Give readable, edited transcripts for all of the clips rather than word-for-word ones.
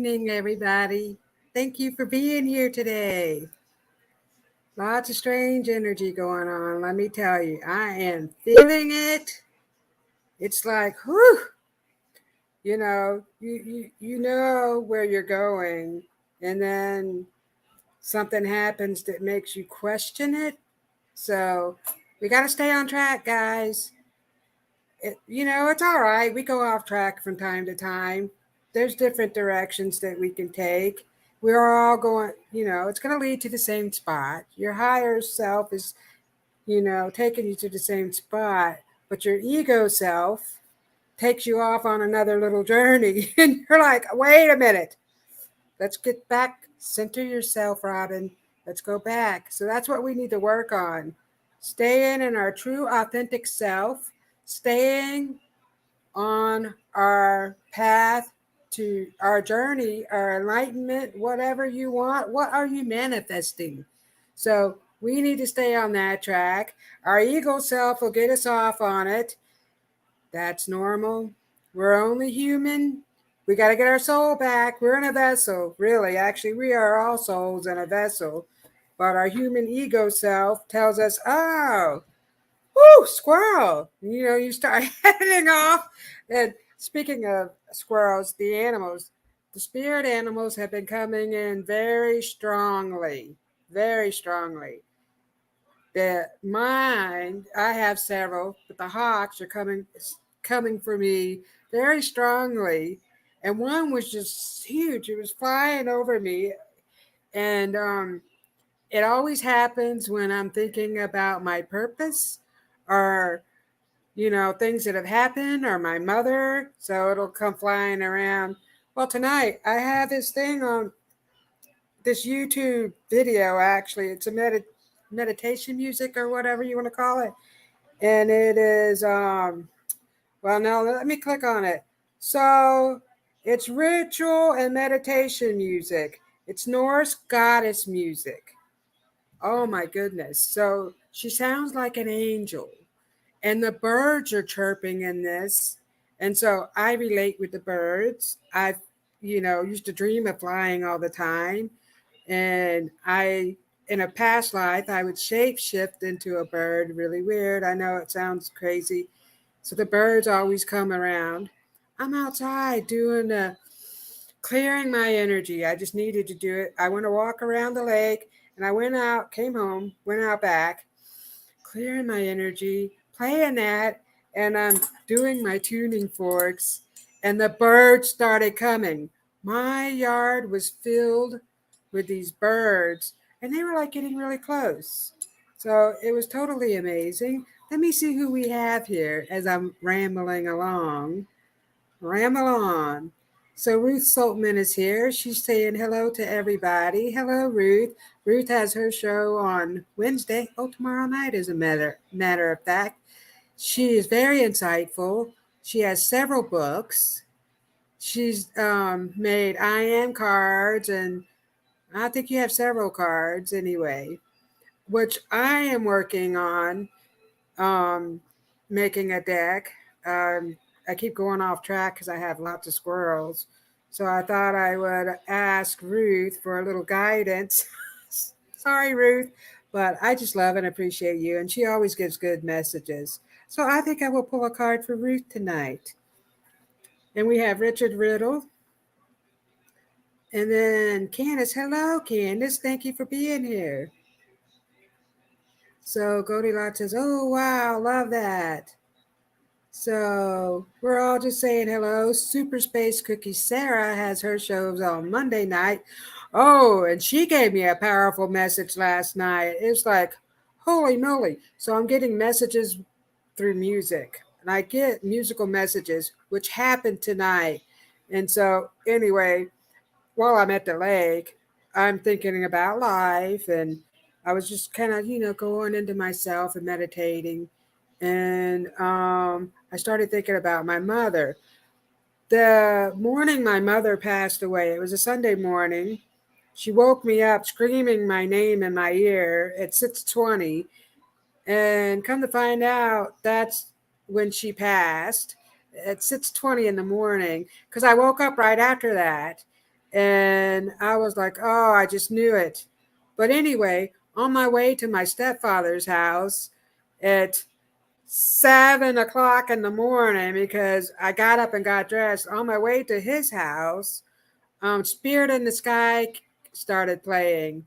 evening, everybody. Thank you for being here today. Lots of strange energy going on. Let me tell you, I am feeling it. It's like, whew, you know where you're going, and then something happens that makes you question it. So we got to stay on track, guys. It's all right. We go off track from time to time. There's different directions that we can take. We're all going, it's going to lead to the same spot. Your higher self is, taking you to the same spot, but your ego self takes you off on another little journey. And you're like, wait a minute. Let's get back. Center yourself, Robyn. Let's go back. So that's what we need to work on. Staying in our true, authentic self, staying on our path to our journey, our enlightenment, whatever you want. What are you manifesting? So we need to stay on that track. Our ego self will get us off on it. That's normal. We're only human. We got to get our soul back. We're in a vessel, really. Actually, we are all souls in a vessel. But our human ego self tells us, oh, whoo, squirrel. You start heading off. And speaking of squirrels, the spirit animals have been coming in very strongly, very strongly. The mine, I have several, but the hawks are coming for me very strongly. And one was just huge. It was flying over me. And it always happens when I'm thinking about my purpose or things that have happened or my mother. So it'll come flying around. Well, tonight I have this thing on this YouTube video, actually. It's a meditation music or whatever you want to call it. And it is, well, no, let me click on it. So it's ritual and meditation music. It's Norse goddess music. Oh my goodness. So she sounds like an angel. And the birds are chirping in this. And so I relate with the birds. I, used to dream of flying all the time. And in a past life, I would shape shift into a bird. Really weird. I know it sounds crazy. So the birds always come around. I'm outside doing clearing my energy. I just needed to do it. I want to walk around the lake, and I went out, came home, went out back, clearing my energy, playing that, and I'm doing my tuning forks, and the birds started coming. My yard was filled with these birds, and they were like getting really close. So it was totally amazing. Let me see who we have here as I'm rambling along. Ramble on. So Ruth Saltman is here. She's saying hello to everybody. Hello, Ruth. Ruth has her show on Wednesday. Oh, tomorrow night, as a matter of fact. She is very insightful. She has several books. She's made I am cards, and I think you have several cards anyway, which I am working on um, making a deck. I keep going off track because I have lots of squirrels. So I thought I would ask Ruth for a little guidance. Sorry, Ruth, but I just love and appreciate you, and she always gives good messages. So I think I will pull a card for Ruth tonight. And we have Richard Riddle. And then Candace. Hello, Candace. Thank you for being here. So Goldylocks says, oh, wow, love that. So we're all just saying hello. Super Space Cookie Sarah has her shows on Monday night. Oh, and she gave me a powerful message last night. It's like, holy moly. So I'm getting messages through music. And I get musical messages, which happened tonight. And so anyway, while I'm at the lake, I'm thinking about life. And I was just kind of, going into myself and meditating. And I started thinking about my mother. The morning my mother passed away, it was a Sunday morning. She woke me up screaming my name in my ear at 6:20. And come to find out, that's when she passed at 6:20 in the morning, because I woke up right after that. And I was like, oh, I just knew it. But anyway, on my way to my stepfather's house at 7 o'clock in the morning, because I got up and got dressed, on my way to his house, Spirit in the Sky started playing.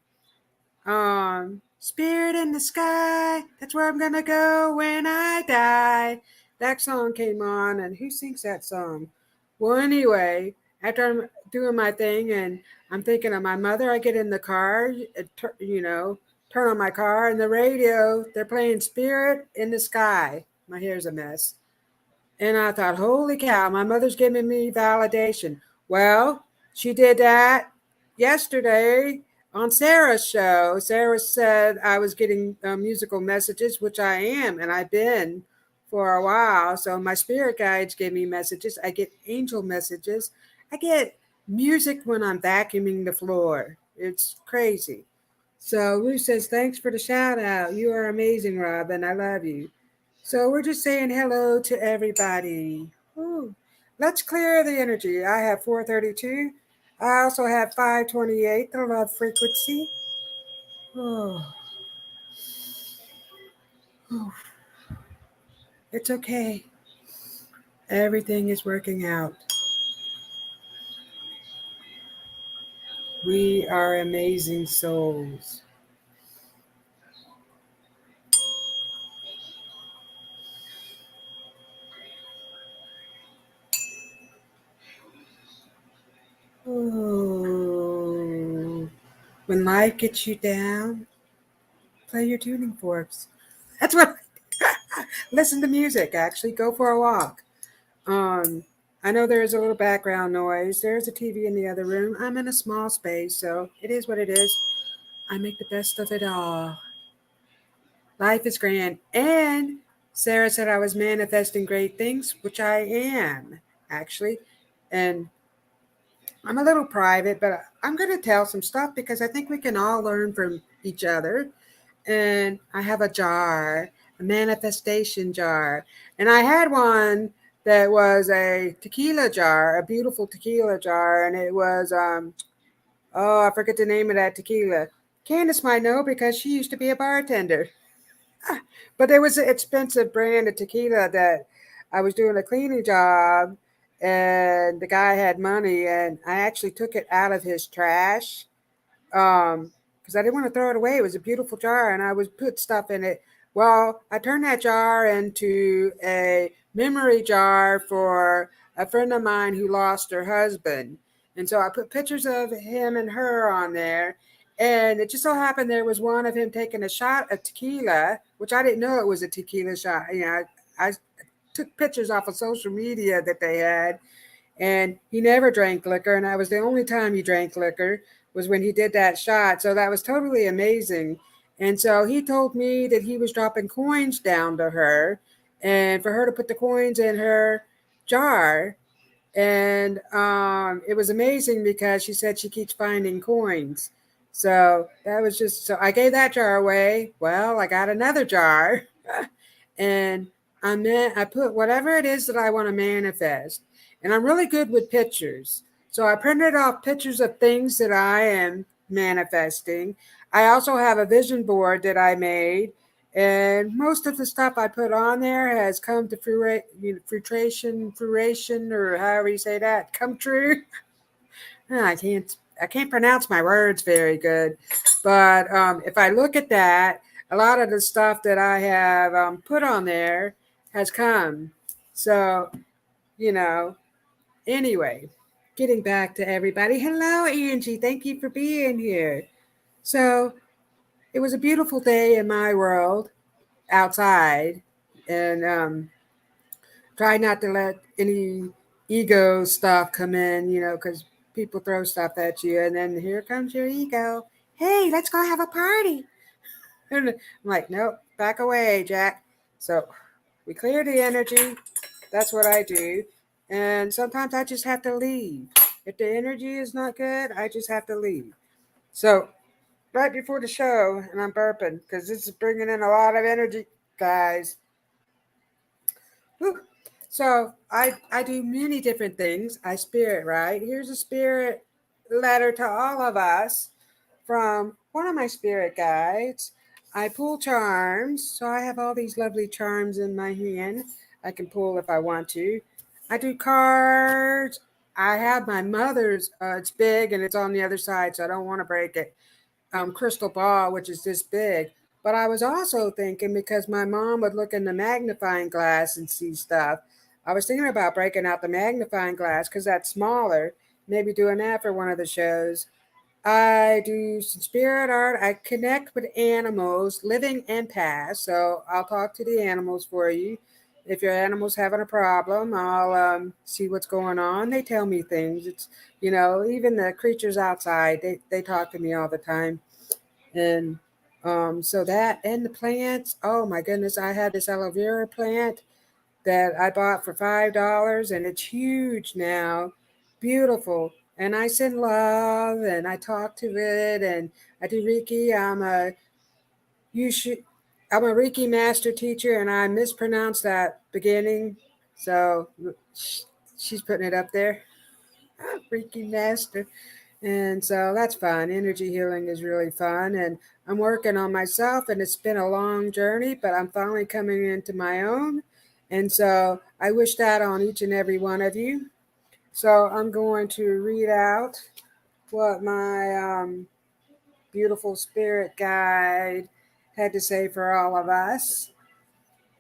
Spirit in the Sky, that's where I'm gonna go when I die. That song came on, and who sings that song? Well, anyway, after I'm doing my thing and I'm thinking of my mother, I get in the car, turn on my car, and the radio, they're playing Spirit in the Sky. My hair's a mess. And I thought, holy cow, my mother's giving me validation. Well, she did that yesterday on Sarah's show. Sarah said I was getting musical messages, which I am, and I've been for a while. So my spirit guides give me messages. I get angel messages. I get music when I'm vacuuming the floor. It's crazy. So Ruth says, thanks for the shout out. You are amazing, Robyn. I love you. So we're just saying hello to everybody. Ooh. Let's clear the energy. I have 432. I also have 528, the love frequency. Oh, oh, it's okay. Everything is working out. We are amazing souls. Oh, when life gets you down, play your tuning forks. That's what. Listen to music. Actually, go for a walk. Um, I know there's a little background noise. There's a TV in the other room. I'm in a small space, so it is what it is. I make the best of it all. Life is grand. And Sarah said I was manifesting great things, which I am, actually. And I'm a little private, but I'm going to tell some stuff because I think we can all learn from each other. And I have a jar, a manifestation jar. And I had one that was a tequila jar, a beautiful tequila jar. And it was, oh, I forget the name of that tequila. Candace might know because she used to be a bartender. But there was an expensive brand of tequila that I was doing a cleaning job, and the guy had money, and I actually took it out of his trash because I didn't want to throw it away. It was a beautiful jar, and I was put stuff in it. Well, I turned that jar into a memory jar for a friend of mine who lost her husband, and so I put pictures of him and her on there. And it just so happened there was one of him taking a shot of tequila, which I didn't know it was a tequila shot. I took pictures off of social media that they had, and he never drank liquor, and that was the only time he drank liquor was when he did that shot. So that was totally amazing. And so he told me that he was dropping coins down to her, and for her to put the coins in her jar. And it was amazing because she said she keeps finding coins. So that was just so I gave that jar away. Well, I got another jar, and I put whatever it is that I want to manifest. And I'm really good with pictures. So I printed off pictures of things that I am manifesting. I also have a vision board that I made. And most of the stuff I put on there has come to fruition, or however you say that, come true. I can't pronounce my words very good, but if I look at that, a lot of the stuff that I have put on there has come. So you know, anyway, getting back to everybody. Hello, Angie. Thank you for being here. So it was a beautiful day in my world outside, and try not to let any ego stuff come in, because people throw stuff at you, and then here comes your ego. Hey, let's go have a party. And I'm like, nope, back away, Jack. So we clear the energy. That's what I do. And sometimes I just have to leave. If the energy is not good, I just have to leave. So right before the show, and I'm burping because this is bringing in a lot of energy, guys. Whew. So I do many different things. I spirit, right? Here's a spirit. letter to all of us from one of my spirit guides. I pull charms, so I have all these lovely charms in my hand. I can pull if I want to. I do cards. I have my mother's. It's big and it's on the other side, so I don't want to break it. Crystal ball, which is this big. But I was also thinking because my mom would look in the magnifying glass and see stuff. I was thinking about breaking out the magnifying glass because that's smaller. Maybe doing that for one of the shows. I do some spirit art. I connect with animals, living and past. So I'll talk to the animals for you. If your animal's having a problem, I'll see what's going on. They tell me things. It's, even the creatures outside, they talk to me all the time. And so that and the plants. Oh my goodness, I had this aloe vera plant that I bought for $5 and it's huge now. Beautiful. And I send love and I talk to it and I do Reiki. You should I'm a Reiki Master Teacher and I mispronounced that beginning. So she's putting it up there. Reiki Master. And so that's fun. Energy healing is really fun. And I'm working on myself, and it's been a long journey, but I'm finally coming into my own. And so I wish that on each and every one of you. So I'm going to read out what my beautiful spirit guide had to say for all of us.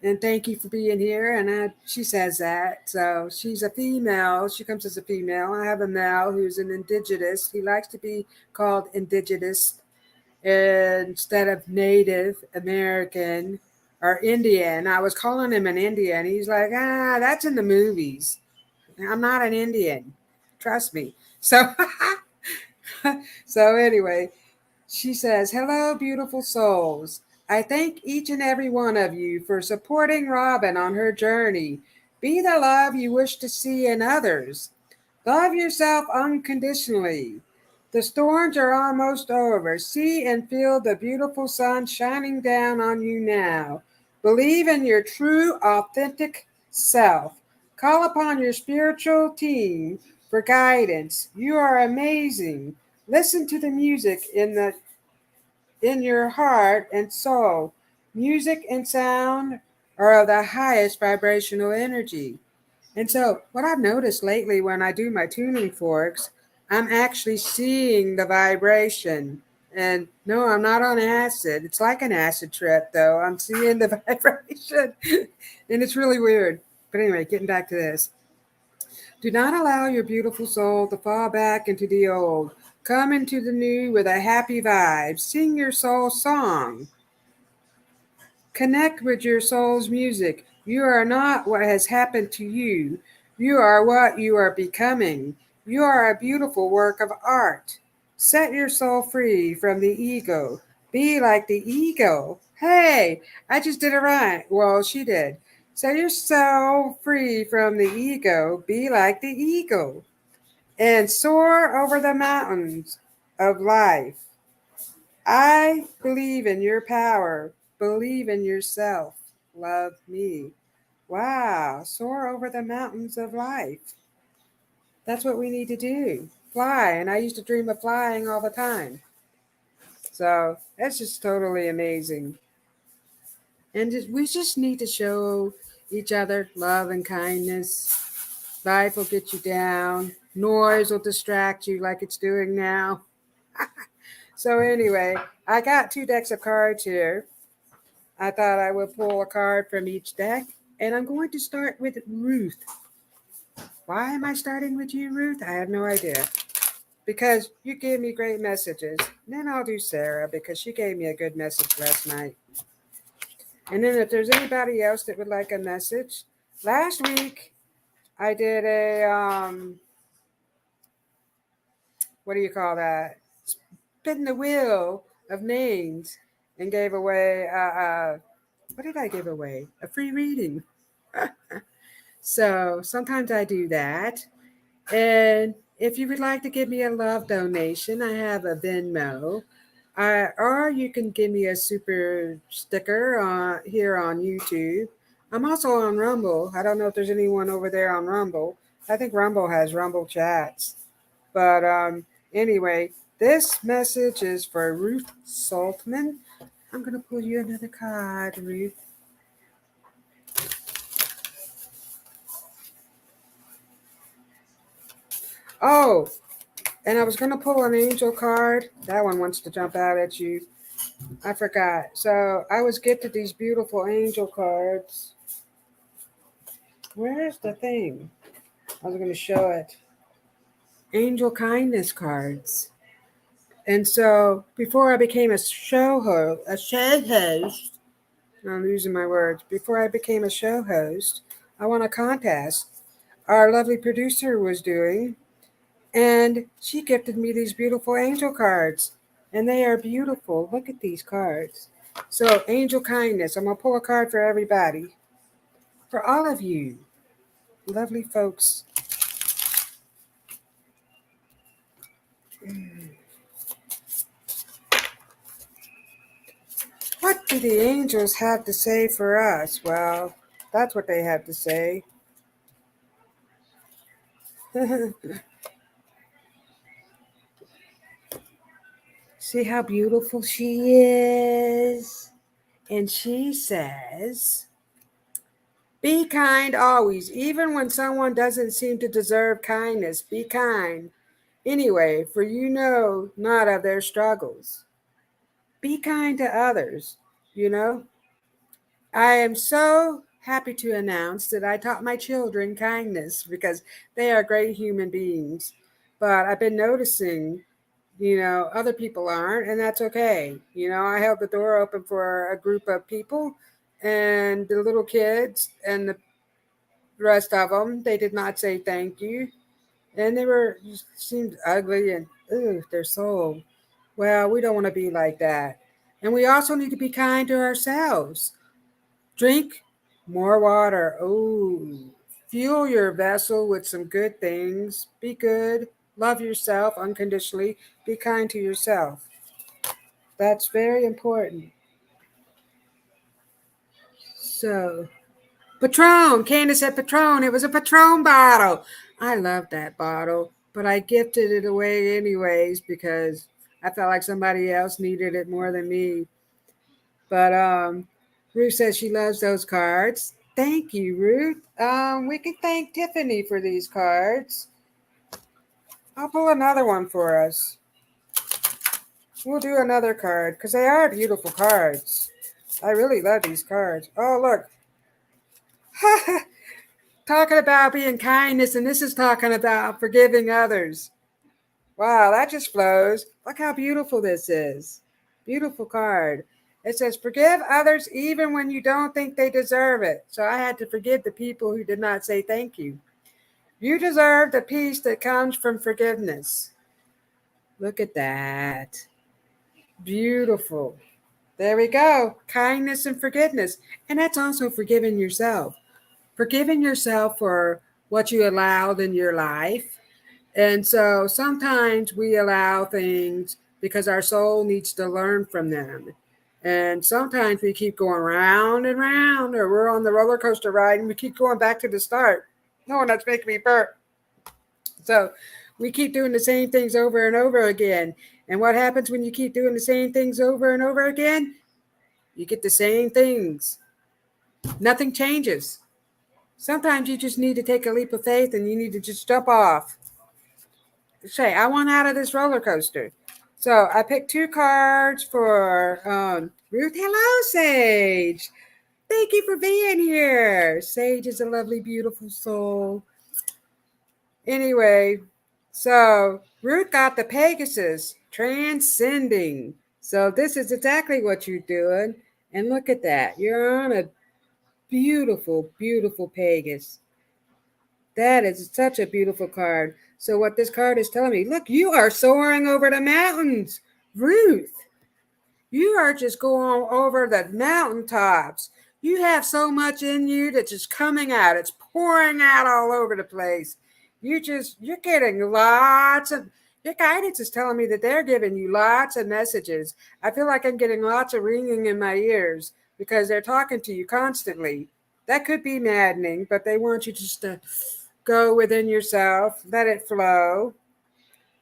And thank you for being here. And she says that. So she's a female. She comes as a female. I have a male who's an indigenous. He likes to be called indigenous instead of Native American or Indian. I was calling him an Indian. He's like, that's in the movies. I'm not an Indian. Trust me. So, so anyway, she says, "Hello, beautiful souls. I thank each and every one of you for supporting Robyn on her journey. Be the love you wish to see in others. Love yourself unconditionally. The storms are almost over. See and feel the beautiful sun shining down on you now. Believe in your true, authentic self. Call upon your spiritual team for guidance. You are amazing. Listen to the music in your heart and soul. Music and sound are of the highest vibrational energy. And so, what I've noticed lately when I do my tuning forks, I'm actually seeing the vibration. And no, I'm not on acid. It's like an acid trip, though. I'm seeing the vibration. And it's really weird. But anyway, getting back to this. Do not allow your beautiful soul to fall back into the old. Come into the new with a happy vibe. Sing your soul song. Connect with your soul's music. You are not what has happened to you. You are what you are becoming. You are a beautiful work of art. Set your soul free from the ego. Be like the ego. Hey, I just did it right. Well, she did. Set your soul free from the ego. Be like the ego. And soar over the mountains of life. I believe in your power. Believe in yourself. Love me. Wow. Soar over the mountains of life. That's what we need to do. Fly. And I used to dream of flying all the time. So that's just totally amazing. And we just need to show each other love and kindness. Life will get you down. Noise will distract you like it's doing now. So anyway, I got 2 decks of cards here. I thought I would pull a card from each deck, and I'm going to start with Ruth. Why am I starting with you, Ruth? I have no idea. Because you gave me great messages. And then I'll do Sarah because she gave me a good message last night. And then if there's anybody else that would like a message, last week I did a what do you call that? Spin the wheel of names and gave away what did I give away? A free reading. So sometimes I do that. And if you would like to give me a love donation, I have a Venmo. Or you can give me a super sticker here on YouTube. I'm also on Rumble. I don't know if there's anyone over there on Rumble. I think Rumble has Rumble chats. But Anyway, this message is for Ruth Saltman. I'm going to pull you another card, Ruth. Oh, and I was going to pull an angel card. That one wants to jump out at you. I forgot. So I was gifted these beautiful angel cards. Where's the thing? I was going to show it. Angel kindness cards. And so before I became a show host, I'm losing my words. Before I became a show host, I won a contest our lovely producer was doing, and she gifted me these beautiful angel cards. And they are beautiful. Look at these cards. So, angel kindness. I'm going to pull a card for everybody. For all of you, lovely folks. What do the angels have to say for us? Well, that's what they have to say. See how beautiful she is? And she says, be kind always, even when someone doesn't seem to deserve kindness. Be kind. Anyway, for you know not of their struggles. Be kind to others, you know. I am so happy to announce that I taught my children kindness because they are great human beings. But I've been noticing, other people aren't, and that's okay. I held the door open for a group of people, and the little kids and the rest of them, they did not say thank you. And they seemed ugly and, their soul. Well, we don't want to be like that. And we also need to be kind to ourselves. Drink more water. Oh, fuel your vessel with some good things. Be good. Love yourself unconditionally. Be kind to yourself. That's very important. So, Patron. Candace said Patron. It was a Patron bottle. I love that bottle, but I gifted it away anyways because I felt like somebody else needed it more than me. But Ruth says she loves those cards. Thank you, Ruth. We can thank Tiffany for these cards. I'll pull another one for us. We'll do another card because they are beautiful cards. I really love these cards. Oh, look. Talking about being kindness, and this is talking about forgiving others. Wow, that just flows. Look how beautiful this is. Beautiful card. It says, forgive others even when you don't think they deserve it. So I had to forgive the people who did not say thank you. You deserve the peace that comes from forgiveness. Look at that. Beautiful. There we go. Kindness and forgiveness. And that's also forgiving yourself. Forgiving yourself for what you allowed in your life. And so sometimes we allow things because our soul needs to learn from them. And sometimes we keep going round and round, or we're on the roller coaster ride and we keep going back to the start. No, that's making me burp. So we keep doing the same things over and over again. And what happens when you keep doing the same things over and over again? You get the same things. Nothing changes. Sometimes you just need to take a leap of faith and you need to just jump off. Say, I want out of this roller coaster. So I picked two cards for Ruth. Hello, Sage. Thank you for being here. Sage is a lovely, beautiful soul. Anyway, so Ruth got the Pegasus, transcending. So this is exactly what you're doing. And look at that. You're on a beautiful, beautiful Pegasus. That is such a beautiful card. So what this card is telling me, look, you are soaring over the mountains, Ruth. You are just going over the mountaintops. You have so much in you that's just coming out. It's pouring out all over the place. You're getting your guidance is telling me that they're giving you lots of messages. I feel like I'm getting lots of ringing in my ears because they're talking to you constantly. That could be maddening, but they want you just to go within yourself, let it flow.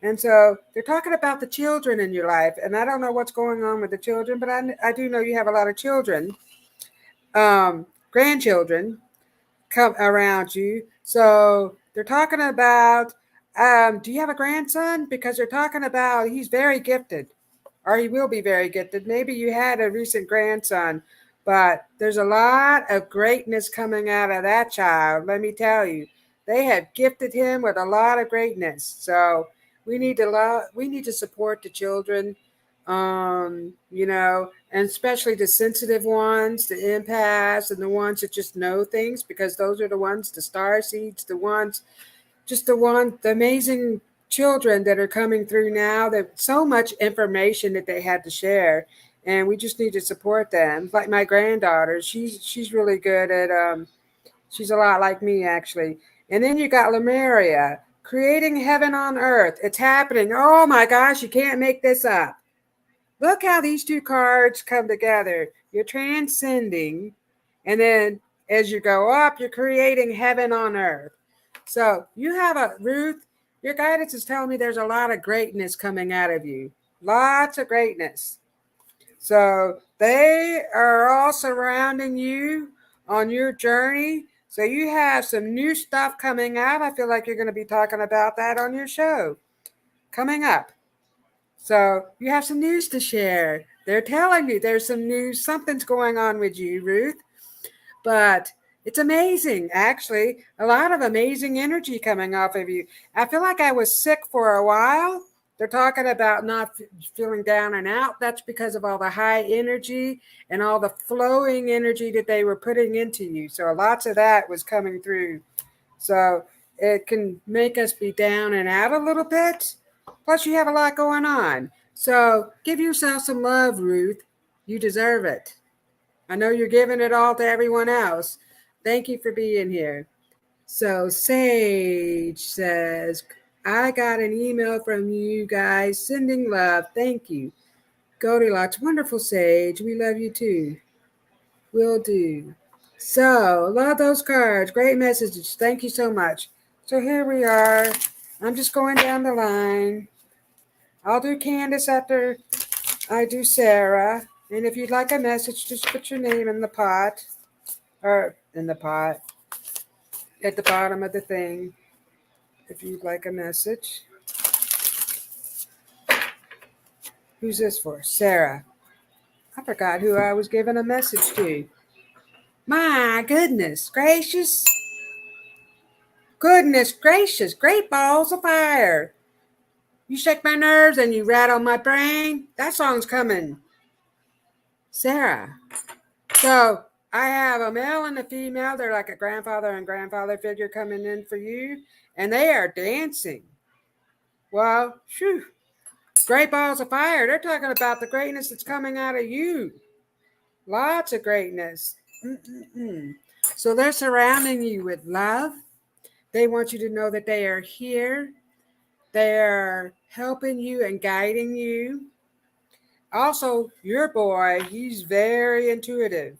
And so they're talking about the children in your life. And I don't know what's going on with the children, but I do know you have a lot of children, grandchildren come around you. So they're talking about, do you have a grandson? Because they're talking about he's very gifted, or he will be very gifted. Maybe you had a recent grandson, but there's a lot of greatness coming out of that child. Let me tell you, they have gifted him with a lot of greatness. So we need to support the children, and especially the sensitive ones, the empaths, and the ones that just know things, because those are the ones, the star seeds, the amazing children that are coming through now. There's so much information that they had to share, and we just need to support them. Like my granddaughter, she's really good at she's a lot like me, actually. And then you got Lemuria, creating heaven on earth. It's happening. Oh my gosh, you can't make this up. Look how these two cards come together. You're transcending, and then as you go up, you're creating heaven on earth. So you have Ruth, your guidance is telling me there's a lot of greatness coming out of you. Lots of greatness. So they are all surrounding you on your journey. So you have some new stuff coming out. I feel like you're going to be talking about that on your show coming up. So you have some news to share. They're telling me there's some news, something's going on with you, Ruth. But it's amazing, actually. A lot of amazing energy coming off of you. I feel like I was sick for a while. They're talking about not feeling down and out. That's because of all the high energy and all the flowing energy that they were putting into you. So lots of that was coming through. So it can make us be down and out a little bit. Plus, you have a lot going on. So give yourself some love, Ruth. You deserve it. I know you're giving it all to everyone else. Thank you for being here. So Sage says, I got an email from you guys sending love. Thank you. Goldylocks, wonderful Sage. We love you too. Will do. So, love those cards. Great messages. Thank you so much. So here we are. I'm just going down the line. I'll do Candace after I do Sarah. And if you'd like a message, just put your name in the pot. Or in the pot. At the bottom of the thing. If you'd like a message. Who's this for? Sarah. I forgot who I was giving a message to. My goodness gracious. Goodness gracious. Great balls of fire. You shake my nerves and you rattle my brain. That song's coming. Sarah. So I have a male and a female. They're like a grandfather and grandfather figure coming in for you. And they are dancing. Well, phew. Great balls of fire. They're talking about the greatness that's coming out of you. Lots of greatness. So they're surrounding you with love. They want you to know that they are here. They're helping you and guiding you. Also, your boy, he's very intuitive.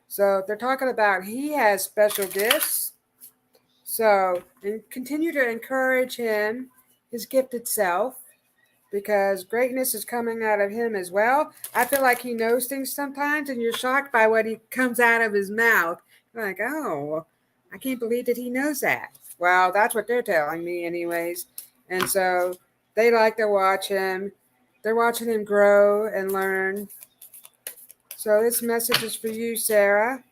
So they're talking about he has special gifts. So and continue to encourage him, his gifted self, because greatness is coming out of him as well. I feel like he knows things sometimes, and you're shocked by what he comes out of his mouth. You're like, oh, I can't believe that he knows that. Well, that's what they're telling me anyways. And so they like to watch him. They're watching him grow and learn. So this message is for you, Sarah.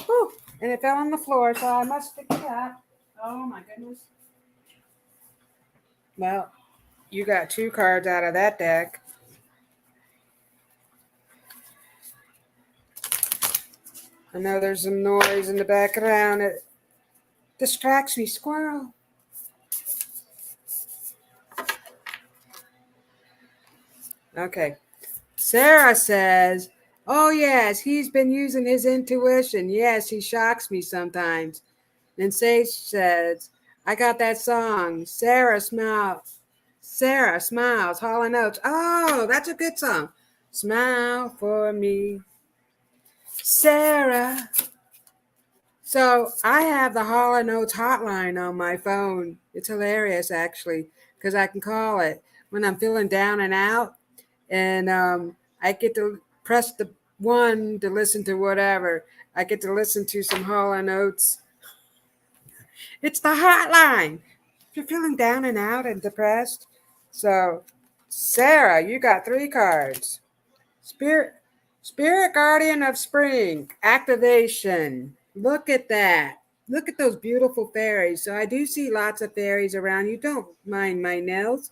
Whew. And it fell on the floor, so I must pick it up. Oh my goodness. Well, you got two cards out of that deck. I know there's some noise in the background. It distracts me. Squirrel. Okay. Sarah says, oh, yes, he's been using his intuition. Yes, he shocks me sometimes. And Sage says, I got that song. Sarah smiles. Sarah smiles. Hall and Oates. Oh, that's a good song. Smile for me. Sarah. So I have the Hall & Oates hotline on my phone. It's hilarious, actually, because I can call it when I'm feeling down and out. And I get to press the one to listen to whatever. I get to listen to some Hall & Oates. It's the hotline. If you're feeling down and out and depressed. So, Sarah, you got 3 cards. Spirit Guardian of Spring, activation. Look at that. Look at those beautiful fairies. So I do see lots of fairies around. You don't mind my nails.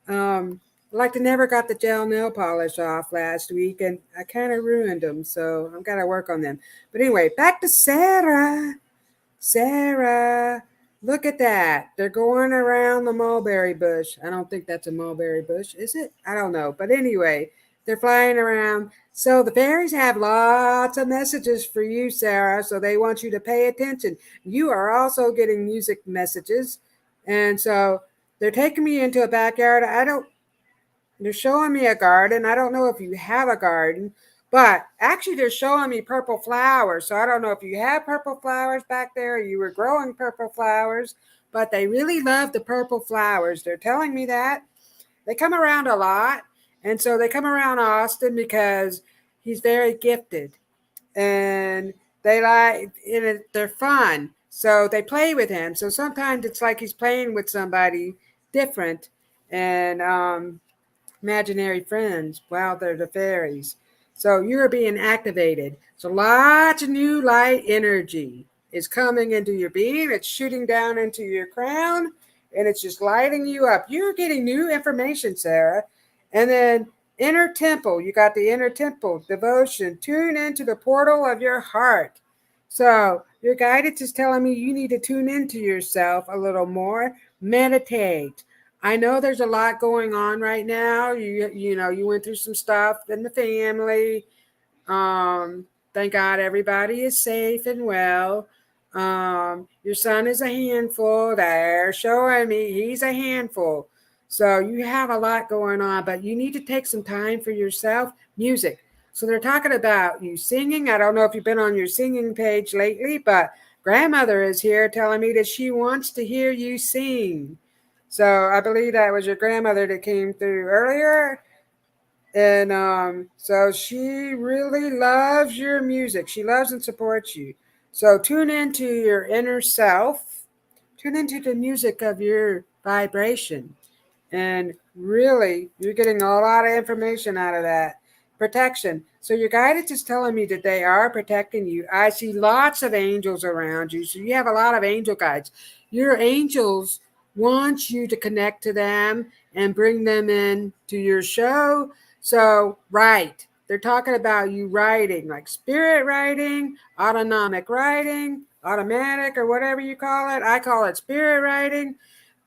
Like I never got the gel nail polish off last week, and I kind of ruined them. So I've got to work on them. But anyway, back to Sarah. Sarah, look at that. They're going around the mulberry bush. I don't think that's a mulberry bush, is it? I don't know. But anyway, they're flying around. So the fairies have lots of messages for you, Sarah. So they want you to pay attention. You are also getting music messages. And so they're taking me into a backyard. They're showing me a garden. I don't know if you have a garden, but actually they're showing me purple flowers. So I don't know if you have purple flowers back there, or you were growing purple flowers, but they really love the purple flowers. They're telling me that. They come around a lot. And so they come around Austin because he's very gifted and they're fun. So they play with him. So sometimes it's like he's playing with somebody different. And imaginary friends. Wow, they're the fairies. So you're being activated. So lots of new light energy is coming into your being. It's shooting down into your crown and it's just lighting you up. You're getting new information, Sarah. And then inner temple. You got the inner temple devotion. Tune into the portal of your heart. So your guidance is telling me you need to tune into yourself a little more. Meditate. I know there's a lot going on right now. You went through some stuff in the family. Thank God everybody is safe and well. Your son is a handful. They're showing me he's a handful. So you have a lot going on, but you need to take some time for yourself. Music. So they're talking about you singing. I don't know if you've been on your singing page lately, but grandmother is here telling me that she wants to hear you sing. So I believe that was your grandmother that came through earlier. And so she really loves your music. She loves and supports you. So tune into your inner self. Tune into the music of your vibration. And really, you're getting a lot of information out of that. Protection. So your guidance is telling me that they are protecting you. I see lots of angels around you. So you have a lot of angel guides. Your angels want you to connect to them and bring them in to your show. So write. They're talking about you writing, like spirit writing, automatic, or whatever you call it. I call it spirit writing.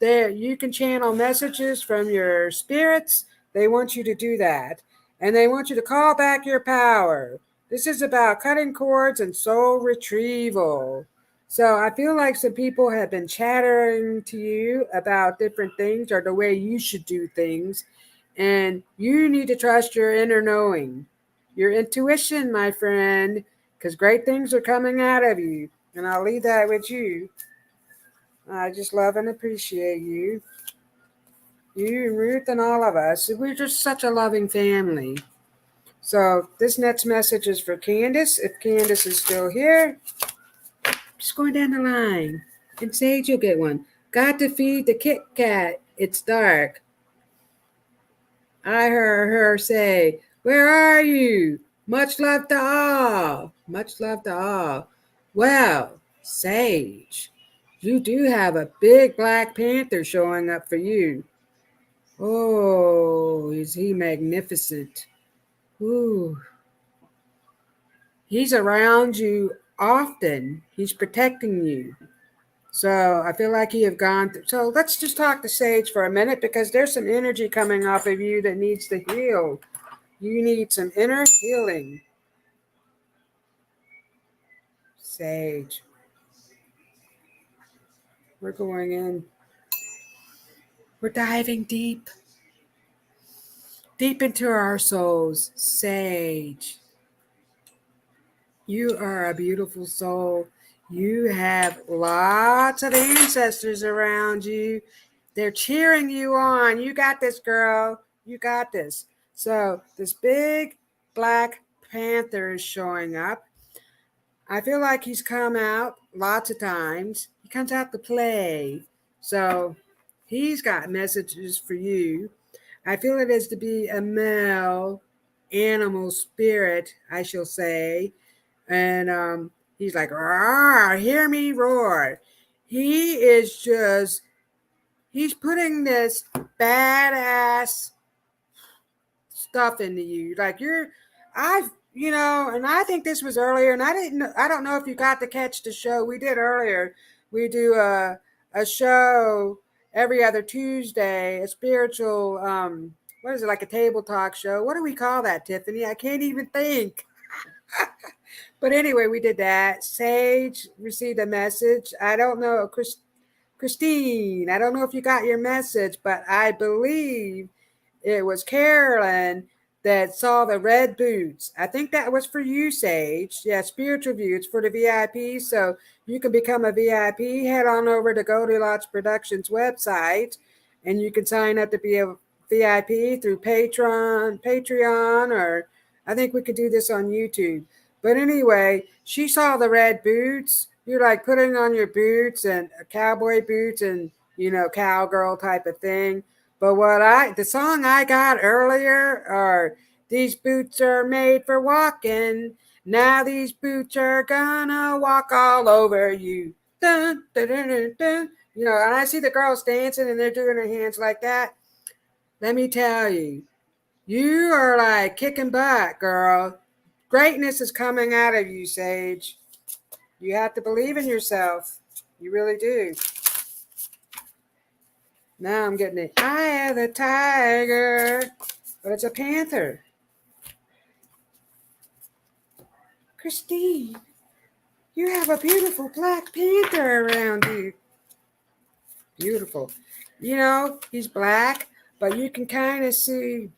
There, you can channel messages from your spirits. They want you to do that. And they want you to call back your power. This is about cutting cords and soul retrieval. So I feel like some people have been chattering to you about different things or the way you should do things. And you need to trust your inner knowing, your intuition, my friend, because great things are coming out of you. And I'll leave that with you. I just love and appreciate you. You and Ruth and all of us. We're just such a loving family. So this next message is for Candace. If Candace is still here, just going down the line. And Sage, you'll get one. Got to feed the Kit Kat. It's dark. I heard her say, "Where are you? Much love to all. Much love to all." Well, Sage, you do have a big Black Panther showing up for you. Oh, is he magnificent? Ooh. He's around you often. He's protecting you. So I feel like you have gone through. So let's just talk to Sage for a minute because there's some energy coming off of you that needs to heal. You need some inner healing. Sage. We're going in. We're diving deep. Deep into our souls. Sage. You are a beautiful soul. You have lots of ancestors around you. They're cheering you on. You got this, girl. You got this. So this big black panther is showing up. I feel like he's come out lots of times. He comes out to play. So he's got messages for you. I feel it is to be a male animal spirit, I shall say. And he's like, roar, hear me roar. He is just, he's putting this badass stuff into you. Like and I think this was earlier, and I don't know if you got to catch the show we did earlier. We do a show every other Tuesday, a spiritual, what is it, like a table talk show? What do we call that, Tiffany? I can't even think. But anyway, we did that. Sage received a message. I don't know, Christine, I don't know if you got your message, but I believe it was Carolyn that saw the red boots. I think that was for you, Sage. Yeah, spiritual view. It's for the VIP. So you can become a VIP. Head on over to Goldylocks Productions website and you can sign up to be a VIP through Patreon, or I think we could do this on YouTube. But anyway, she saw the red boots. You're like putting on your boots and cowboy boots and, cowgirl type of thing. But the song I got earlier are these boots are made for walking. Now these boots are gonna walk all over you. Dun, dun, dun, dun, dun. And I see the girls dancing and they're doing their hands like that. Let me tell you, you are like kicking butt, girl. Greatness is coming out of you, Sage. You have to believe in yourself. You really do. Now I'm getting the eye of the tiger, but it's a panther. Christine, you have a beautiful black panther around you. Beautiful. He's black, but you can kind of see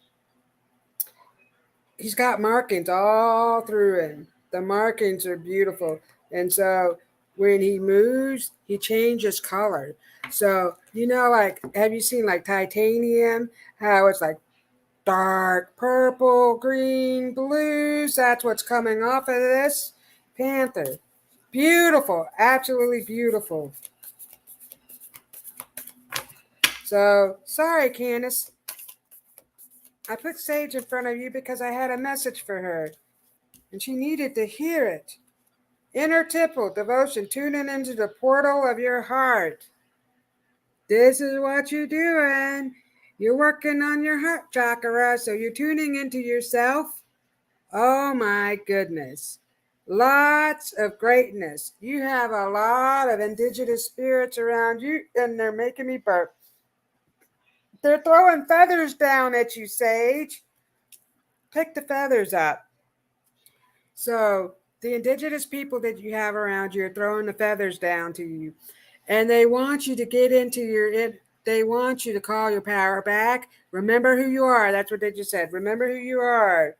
he's got markings all through him. The markings are beautiful. And so when he moves, he changes color. So, like, have you seen like titanium? How it's like dark purple, green, blues. That's what's coming off of this panther. Beautiful. Absolutely beautiful. So, sorry, Candace. I put Sage in front of you because I had a message for her. And she needed to hear it. Inner temple devotion, tuning into the portal of your heart. This is what you're doing. You're working on your heart chakra, so you're tuning into yourself. Oh my goodness. Lots of greatness. You have a lot of indigenous spirits around you, and they're making me burp. They're throwing feathers down at you, Sage. Pick the feathers up. So the indigenous people that you have around you are throwing the feathers down to you. And they want you to get into they want you to call your power back. Remember who you are. That's what they just said. Remember who you are.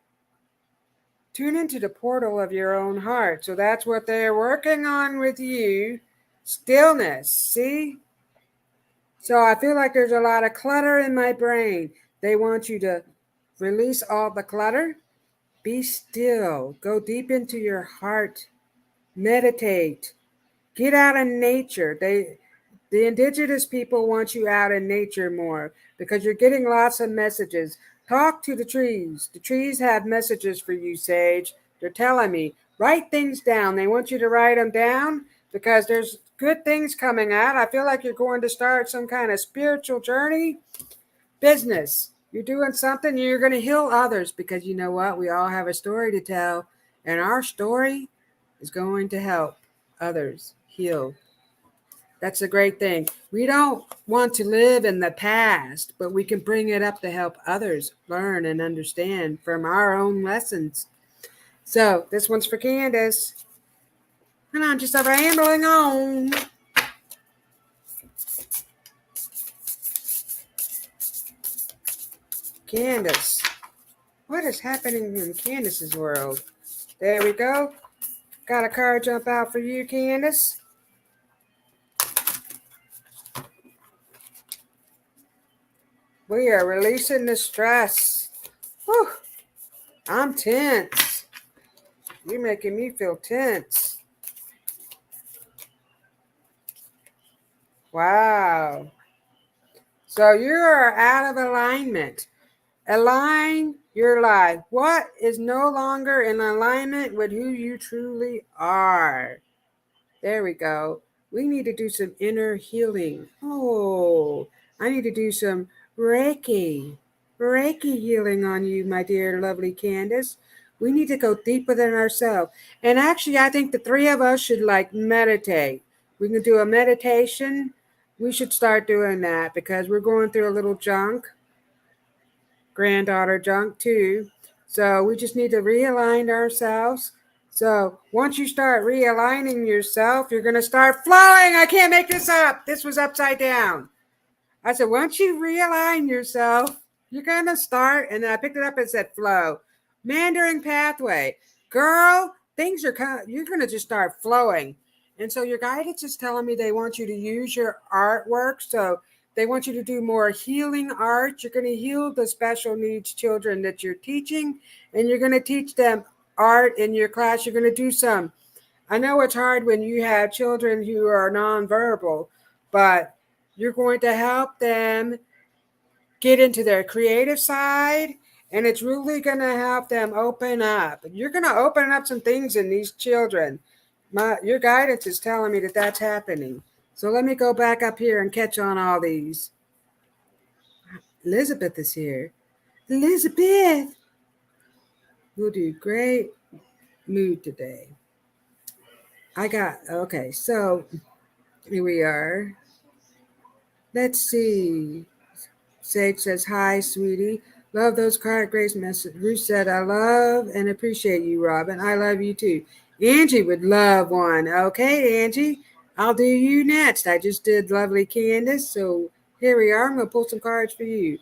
Tune into the portal of your own heart. So that's what they're working on with you. Stillness. See? So I feel like there's a lot of clutter in my brain. They want you to release all the clutter. Be still. Go deep into your heart. Meditate. Get out in nature. The indigenous people want you out in nature more because you're getting lots of messages. Talk to the trees. The trees have messages for you, Sage. They're telling me, write things down. They want you to write them down because there's good things coming out. I feel like you're going to start some kind of spiritual journey. Business. You're doing something, you're going to heal others because you know what? We all have a story to tell, and our story is going to help others heal. That's a great thing. We don't want to live in the past, but we can bring it up to help others learn and understand from our own lessons. So this one's for Candace. And I'm just rambling on. Candace. What is happening in Candace's world? There we go. Got a card jump out for you, Candace. We are releasing the stress. Whew, I'm tense. You're making me feel tense. Wow. So you are out of alignment. Align your life. What is no longer in alignment with who you truly are? There we go. We need to do some inner healing. Oh, I need to do some Reiki. Reiki healing on you, my dear, lovely Candace. We need to go deep within ourselves. And actually, I think the three of us should like meditate. We can do a meditation. We should start doing that because we're going through a little junk, granddaughter junk too. So we just need to realign ourselves. So once you start realigning yourself, you're going to start flowing. I can't make this up. This was upside down. I said, once you realign yourself, you're going to start. And then I picked it up and said flow. Meandering pathway. Girl, things are you're going to just start flowing. And so your guidance is telling me they want you to use your artwork. So they want you to do more healing art. You're going to heal the special needs children that you're teaching. And you're going to teach them art in your class. You're going to do some. I know it's hard when you have children who are nonverbal, but you're going to help them get into their creative side, and it's really going to help them open up. You're going to open up some things in these children. Your guidance is telling me that that's happening. So let me go back up here and catch on all these. Elizabeth is here. Elizabeth! We'll do great mood today. Okay, so here we are. Let's see. Sage says, hi, sweetie. Love those card grace messages. Ruth said, I love and appreciate you, Robyn. I love you too. Angie would love one. Okay, Angie, I'll do you next. I just did lovely Candace. So here we are. I'm going to pull some cards for you.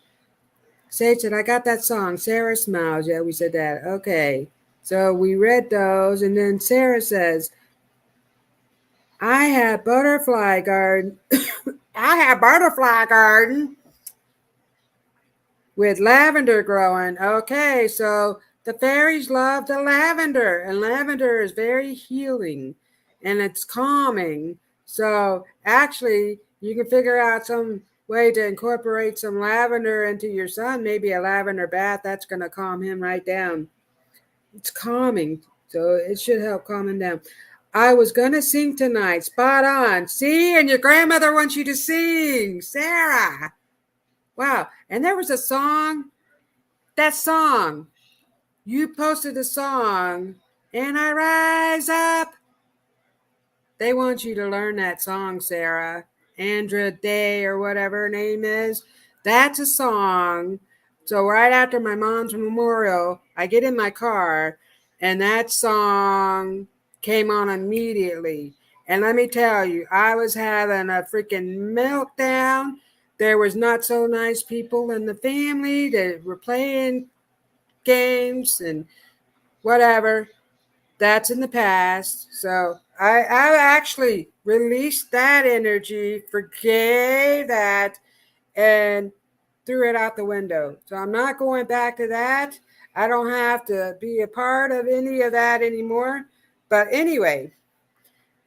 Sage said, I got that song. Sarah smiles. Yeah, we said that. Okay. So we read those. And then Sarah says, I have butterfly garden. I have butterfly garden with lavender growing. Okay, so the fairies love the lavender, and lavender is very healing and it's calming. So actually, you can figure out some way to incorporate some lavender into your son, maybe a lavender bath. That's going to calm him right down. It's calming, so it should help calm him down. I was going to sing tonight. Spot on. See, and your grandmother wants you to sing, Sarah. Wow. And there was a song, that song. You posted a song, and I rise up. They want you to learn that song, Sarah. Andra Day or whatever her name is. That's a song. So right after my mom's memorial, I get in my car, and that song came on immediately. And let me tell you, I was having a freaking meltdown. There was not so nice people in the family that were playing games and whatever. That's in the past. So I actually released that energy, forgave that, and threw it out the window. So I'm not going back to that. I don't have to be a part of any of that anymore. But anyway,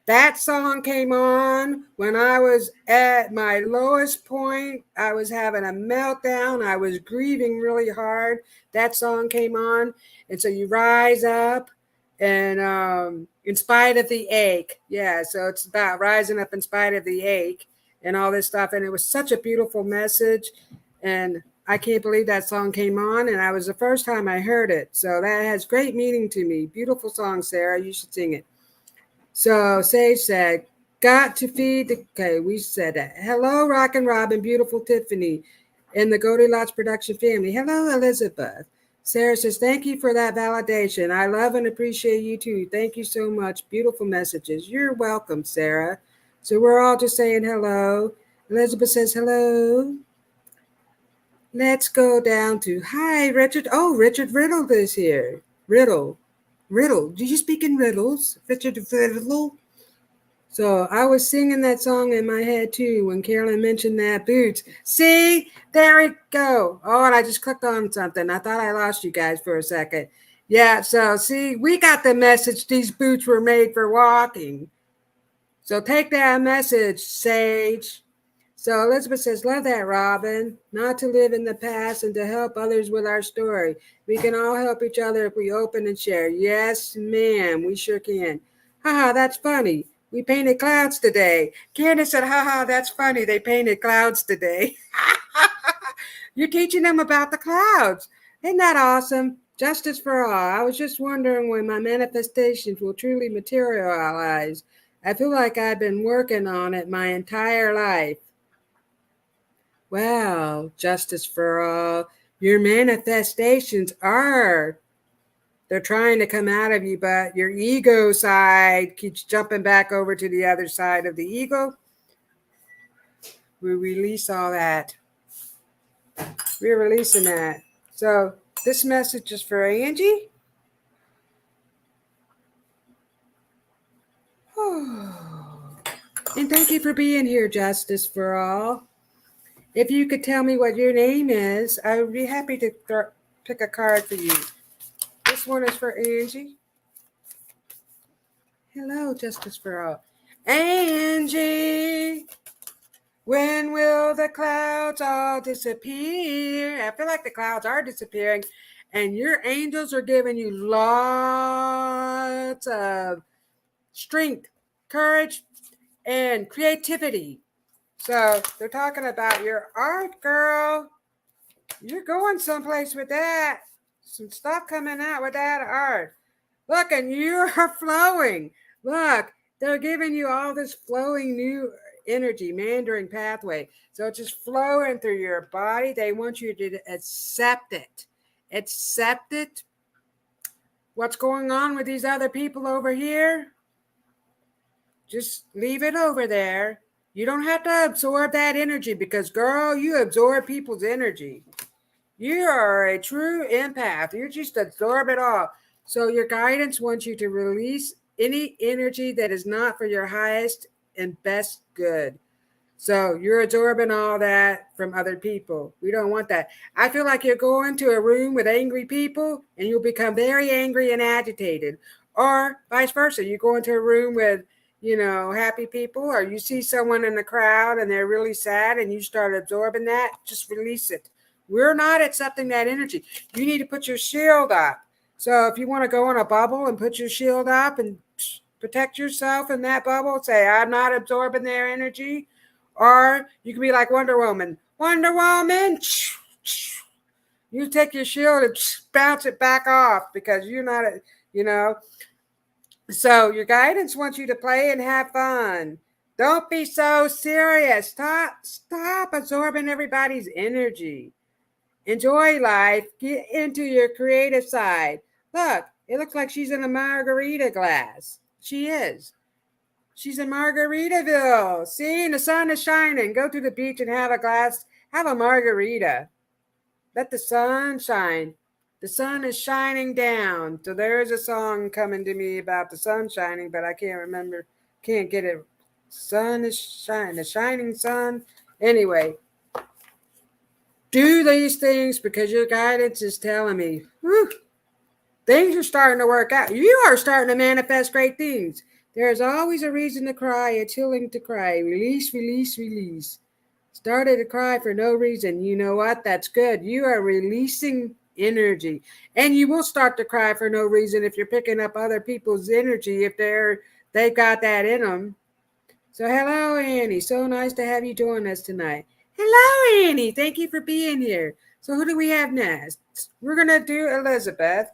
that song came on when I was at my lowest point. I was having a meltdown. I was grieving really hard. That song came on. And so you rise up and in spite of the ache. Yeah, so it's about rising up in spite of the ache and all this stuff. And it was such a beautiful message. And I can't believe that song came on. And I was the first time I heard it. So that has great meaning to me. Beautiful song, Sarah. You should sing it. So Sage said, got to feed the, okay, we said that. Hello, Rock and Robyn, beautiful Tiffany, and the Goldylocks production family. Hello, Elizabeth. Sarah says, thank you for that validation. I love and appreciate you too. Thank you so much. Beautiful messages. You're welcome, Sarah. So we're all just saying hello. Elizabeth says hello. Let's go down to, hi, Richard. Oh, Richard Riddle is here. Riddle. Riddle. Do you speak in riddles? Richard Riddle? So I was singing that song in my head too when Carolyn mentioned that boots. See, there we go. Oh, and I just clicked on something. I thought I lost you guys for a second. Yeah, so see, we got the message these boots were made for walking. So take that message, Sage. So Elizabeth says, love that, Robyn. Not to live in the past and to help others with our story. We can all help each other if we open and share. Yes, ma'am, we sure can. Haha, that's funny. We painted clouds today. Candace said, haha, that's funny. They painted clouds today. You're teaching them about the clouds. Isn't that awesome? Justice for all. I was just wondering when my manifestations will truly materialize. I feel like I've been working on it my entire life. Well, justice for all, your manifestations are, they're trying to come out of you, but your ego side keeps jumping back over to the other side of the ego. We release all that. We're releasing that. So this message is for Angie. And thank you for being here, Justice for All. If you could tell me what your name is, I would be happy to pick a card for you. This one is for Angie. Hello, Justice for All. Angie, when will the clouds all disappear? I feel like the clouds are disappearing, and your angels are giving you lots of strength, courage, and creativity. So they're talking about your art, girl. You're going someplace with that. Some stuff coming out with that art. Look, and you're flowing. Look, they're giving you all this flowing new energy, Mandarin pathway. So it's just flowing through your body. They want you to accept it. Accept it. What's going on with these other people over here? Just leave it over there. You don't have to absorb that energy because, girl, you absorb people's energy. You are a true empath. You just absorb it all. So your guidance wants you to release any energy that is not for your highest and best good. So you're absorbing all that from other people. We don't want that. I feel like you're going to a room with angry people and you'll become very angry and agitated. Or vice versa. You go into a room with, happy people, or you see someone in the crowd and they're really sad and you start absorbing that, just release it. We're not accepting that energy. You need to put your shield up. So if you want to go in a bubble and put your shield up and protect yourself in that bubble, say, I'm not absorbing their energy. Or you can be like Wonder Woman. Wonder Woman! You take your shield and bounce it back off because you're not, So your guidance wants you to play and have fun. Don't be so serious. Stop absorbing everybody's energy. Enjoy life. Get into your creative side. Look, it looks like she's in a margarita glass. She is. She's in Margaritaville. See, and the sun is shining. Go to the beach and have a margarita. Let the sun shine. The sun is shining down. So there's a song coming to me about the sun shining, but I can't get it. Sun is shining, the shining sun. Anyway, do these things because your guidance is telling me, things are starting to work out. You are starting to manifest great things. There is always a reason to cry. It's healing to cry. Release, release, release. Started to cry for no reason. You know what? That's good. You are releasing energy. And you will start to cry for no reason if you're picking up other people's energy, if they've got that in them. So hello, Annie. So nice to have you join us tonight. Hello, Annie. Thank you for being here. So who do we have next? We're going to do Elizabeth.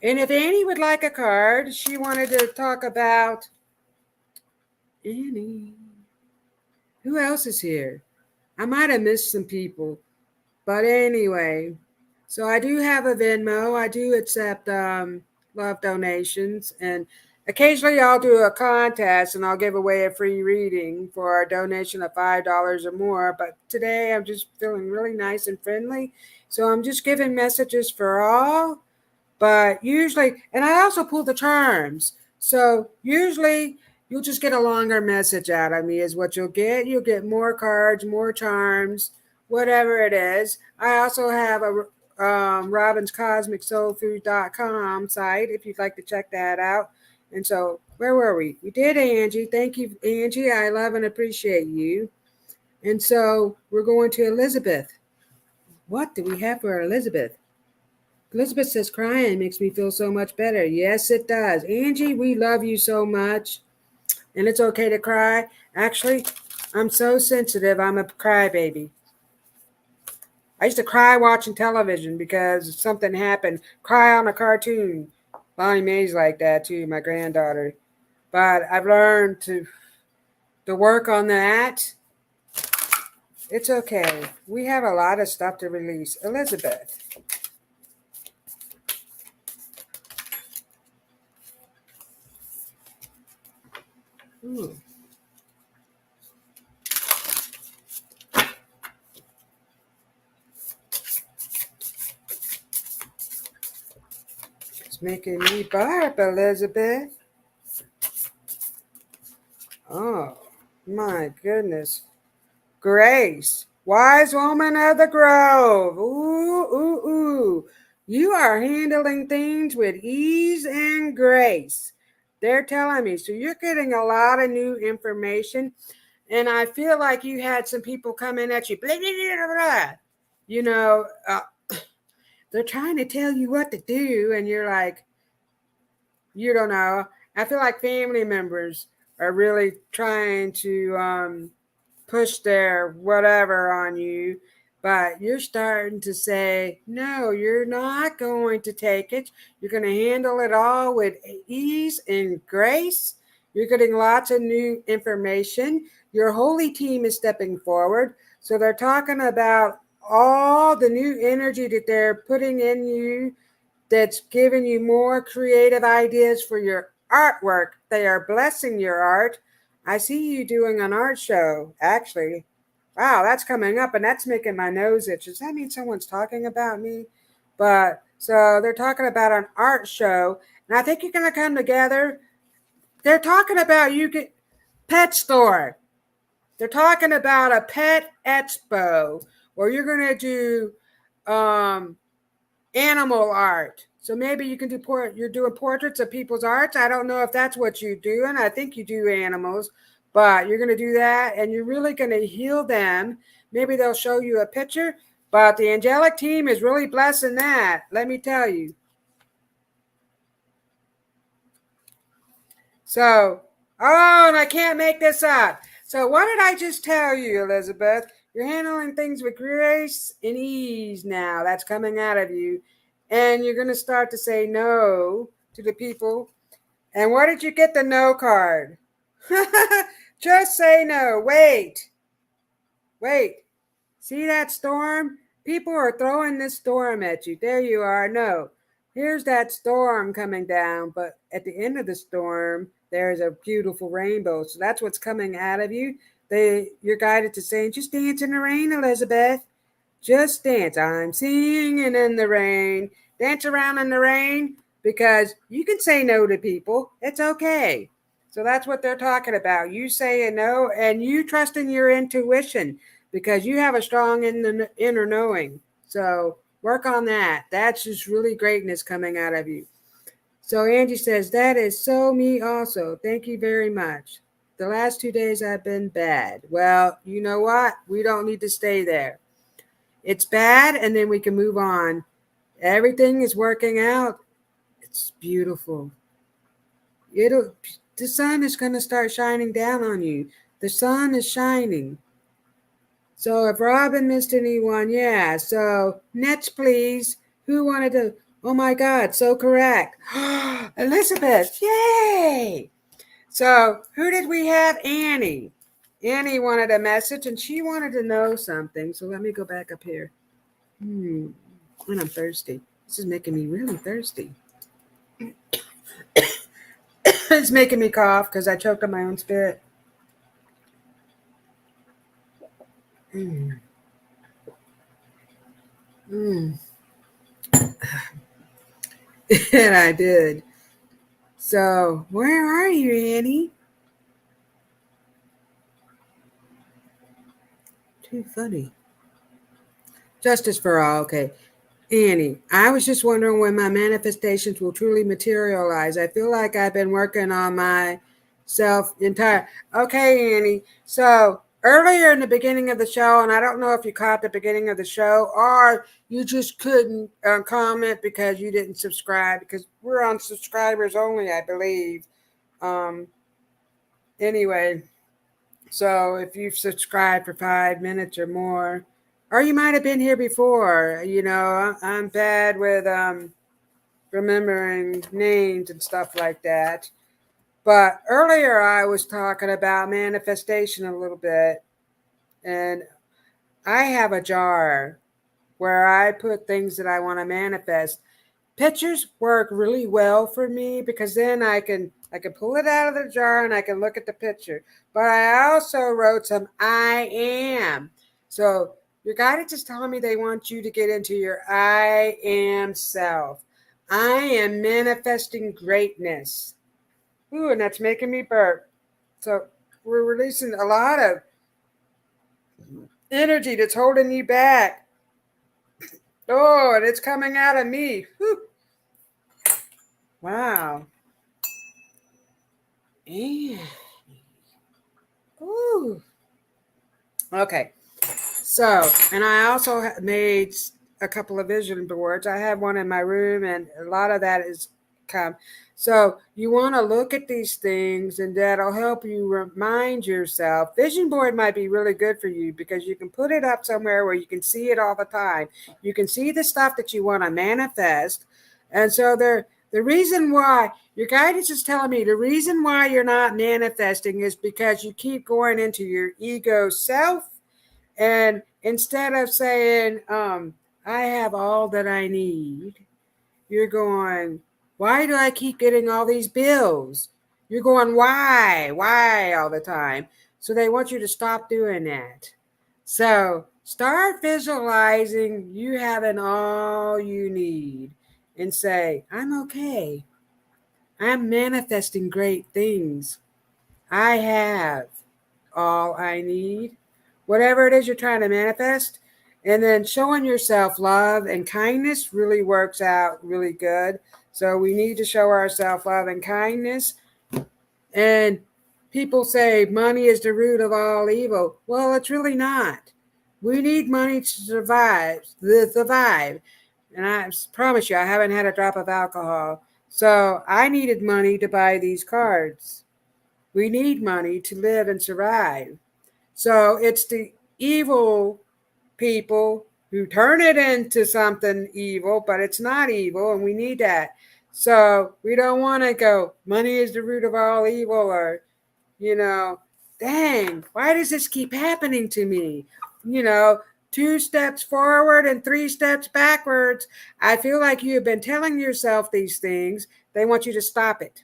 And if Annie would like a card, she wanted to talk about Annie. Who else is here? I might have missed some people. But anyway, so I do have a Venmo. I do accept love donations. And occasionally I'll do a contest and I'll give away a free reading for a donation of $5 or more. But today I'm just feeling really nice and friendly. So I'm just giving messages for all But usually, and I also pull the charms. So usually you'll just get a longer message out of me is what you'll get. You'll get more cards, more charms, whatever it is. I also have a robinscosmicsoulfood.com site if you'd like to check that out. And so where were we? We did Angie. Thank you, Angie. I love and appreciate you. And so we're going to Elizabeth. What do we have for Elizabeth? Elizabeth says crying makes me feel so much better. Yes, it does. Angie, we love you so much. And it's okay to cry. Actually, I'm so sensitive. I'm a crybaby. I used to cry watching television because something happened. Cry on a cartoon. Bonnie Mae's like that too, my granddaughter. But I've learned to work on that. It's okay. We have a lot of stuff to release. Elizabeth. Ooh. It's making me barf, Elizabeth. Oh, my goodness. Grace, wise woman of the grove. Ooh, ooh, ooh. You are handling things with ease and grace. They're telling me. So you're getting a lot of new information. And I feel like you had some people coming at you. Blah, blah, blah, blah. You know, they're trying to tell you what to do. And you're like, you don't know. I feel like family members are really trying to push their whatever on you, but you're starting to say, no, you're not going to take it. You're going to handle it all with ease and grace. You're getting lots of new information. Your holy team is stepping forward. So they're talking about all the new energy that they're putting in you that's giving you more creative ideas for your artwork. They are blessing your art. I see you doing an art show, actually. Wow, that's coming up and that's making my nose itch. Does that mean someone's talking about me? But so they're talking about an art show, and I think you're going to come together. They're talking about you get pet store. They're talking about a pet expo where you're going to do animal art. So maybe you can do you're doing portraits of people's arts. I don't know if that's what you do, and I think you do animals, but you're going to do that and you're really going to heal them. Maybe they'll show you a picture, but the angelic team is really blessing that. Let me tell you. So, oh, and I can't make this up. So, what did I just tell you, Elizabeth? You're handling things with grace and ease now. That's coming out of you. And you're going to start to say no to the people. And where did you get the no card? Just say no. Wait. Wait. See that storm? People are throwing this storm at you. There you are. No. Here's that storm coming down, but at the end of the storm, there's a beautiful rainbow. So that's what's coming out of you. You're guided to saying, just dance in the rain, Elizabeth. Just dance. I'm singing in the rain. Dance around in the rain because you can say no to people. It's okay. So that's what they're talking about. You saying no and you trusting your intuition because you have a strong inner knowing. So work on that. That's just really greatness coming out of you. So Angie says, that is so me also. Thank you very much. The last 2 days I've been bad. Well, you know what? We don't need to stay there. It's bad and then we can move on. Everything is working out. It's beautiful. The sun is going to start shining down on you. The sun is shining. So if Robyn missed anyone, yeah. So next, please. Who wanted to? Oh my God, so correct. Elizabeth, yay. So who did we have? Annie. Annie wanted a message and she wanted to know something. So let me go back up here. And I'm thirsty. This is making me really thirsty. It's making me cough because I choked on my own spit. Mm. Mm. And I did. So, where are you, Annie? Too funny. Justice for all. Okay. Annie, I was just wondering when my manifestations will truly materialize. I feel like I've been working on myself entire. Okay, Annie. So earlier in the beginning of the show, and I don't know if you caught the beginning of the show or you just couldn't comment because you didn't subscribe because we're on subscribers only, I believe. Um, anyway, so if you've subscribed for 5 minutes or more, or you might have been here before, I'm bad with remembering names and stuff like that. But earlier I was talking about manifestation a little bit, and I have a jar where I put things that I want to manifest. Pictures work really well for me because then I can pull it out of the jar and I can look at the picture. But I also wrote some I am. So your guidance is telling me they want you to get into your I am self. I am manifesting greatness. Ooh, and that's making me burp. So we're releasing a lot of energy that's holding you back. Oh, and it's coming out of me. Whew. Wow. Yeah. Ooh. Okay. So, and I also made a couple of vision boards. I have one in my room, and a lot of that is come. So, you want to look at these things, and that'll help you remind yourself. Vision board might be really good for you because you can put it up somewhere where you can see it all the time. You can see the stuff that you want to manifest. And so, the reason why your guidance is telling me the reason why you're not manifesting is because you keep going into your ego self, and instead of saying, I have all that I need, you're going, why do I keep getting all these bills? You're going, why all the time? So they want you to stop doing that. So start visualizing you having all you need and say, I'm okay. I'm manifesting great things. I have all I need, whatever it is you're trying to manifest. And then showing yourself love and kindness really works out really good. So we need to show ourselves love and kindness. And people say money is the root of all evil. Well, it's really not. We need money to survive. And I promise you, I haven't had a drop of alcohol. So I needed money to buy these cards. We need money to live and survive. So it's the evil people who turn it into something evil, but it's not evil, and we need that. So we don't want to go, money is the root of all evil, or, you know, dang, why does this keep happening to me? You know, 2 steps forward and 3 steps backwards. I feel like you have been telling yourself these things. They want you to stop it.